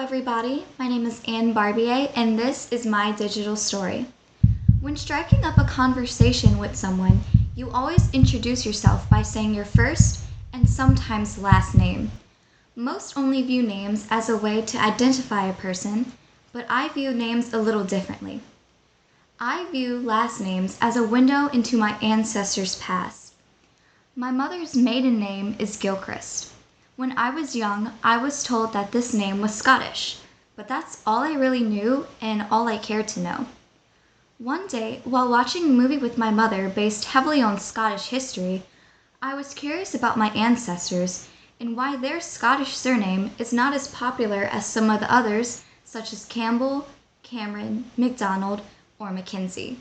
everybody. My name is Anne Barbier, and this is my digital story. When striking up a conversation with someone, you always introduce yourself by saying your first and sometimes last name. Most only view names as a way to identify a person, but I view names a little differently. I view last names as a window into my ancestors' past. My mother's maiden name is Gilchrist. When I was young, I was told that this name was Scottish, but that's all I really knew and all I cared to know. One day, while watching a movie with my mother based heavily on Scottish history, I was curious about my ancestors and why their Scottish surname is not as popular as some of the others, such as Campbell, Cameron, MacDonald, or Mackenzie.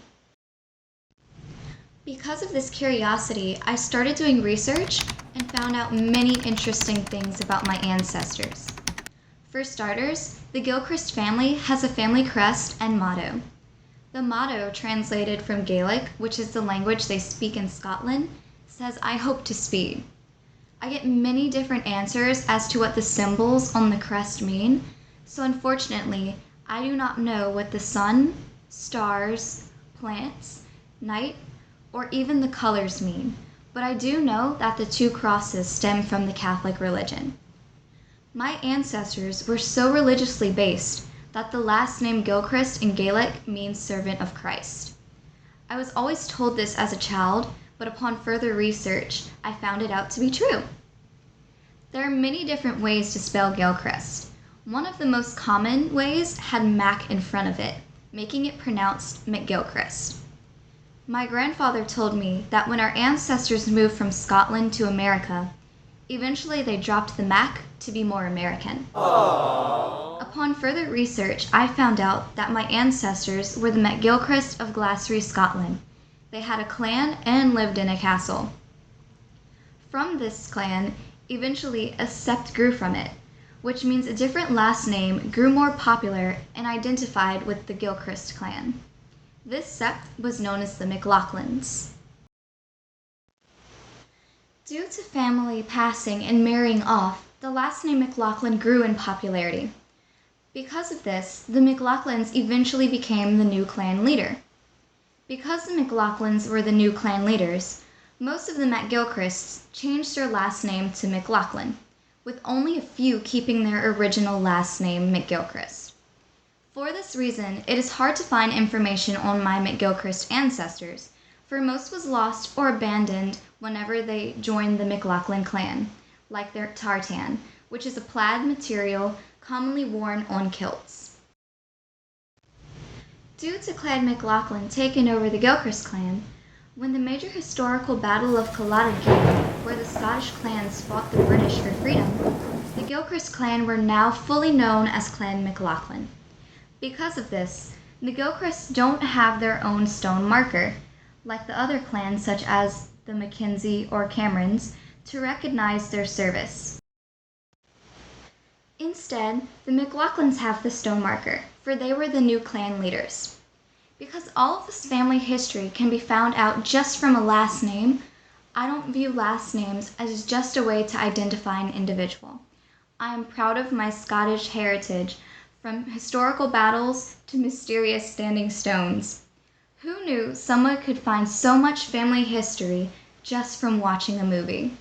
Because of this curiosity, I started doing research and found out many interesting things about my ancestors. For starters, the Gilchrist family has a family crest and motto. The motto, translated from Gaelic, which is the language they speak in Scotland, says, "I hope to speed." I get many different answers as to what the symbols on the crest mean, so unfortunately, I do not know what the sun, stars, plants, night, or even the colors mean, but I do know that the two crosses stem from the Catholic religion. My ancestors were so religiously based that the last name Gilchrist in Gaelic means servant of Christ. I was always told this as a child, but upon further research, I found it out to be true. There are many different ways to spell Gilchrist. One of the most common ways had Mac in front of it, making it pronounced McGilchrist. My grandfather told me that when our ancestors moved from Scotland to America, eventually they dropped the Mac to be more American. Aww. Upon further research, I found out that my ancestors were the MacGilchrist of Glasgow, Scotland. They had a clan and lived in a castle. From this clan, eventually a sept grew from it, which means a different last name grew more popular and identified with the Gilchrist clan. This sept was known as the McLaughlins. Due to family passing and marrying off, the last name McLaughlin grew in popularity. Because of this, the McLaughlins eventually became the new clan leader. Because the McLaughlins were the new clan leaders, most of the MacGilchrists changed their last name to McLaughlin, with only a few keeping their original last name McGilchrist. For this reason, it is hard to find information on my McGilchrist ancestors, for most was lost or abandoned whenever they joined the McLaughlin clan, like their tartan, which is a plaid material commonly worn on kilts. Due to Clan McLaughlin taking over the Gilchrist clan, when the major historical Battle of Culloden came, where the Scottish clans fought the British for freedom, the Gilchrist clan were now fully known as Clan McLaughlin. Because of this, the Gilchrists don't have their own stone marker, like the other clans such as the Mackenzie or Camerons, to recognize their service. Instead, the McLaughlins have the stone marker, for they were the new clan leaders. Because all of this family history can be found out just from a last name, I don't view last names as just a way to identify an individual. I am proud of my Scottish heritage, from historical battles to mysterious standing stones. Who knew someone could find so much family history just from watching a movie?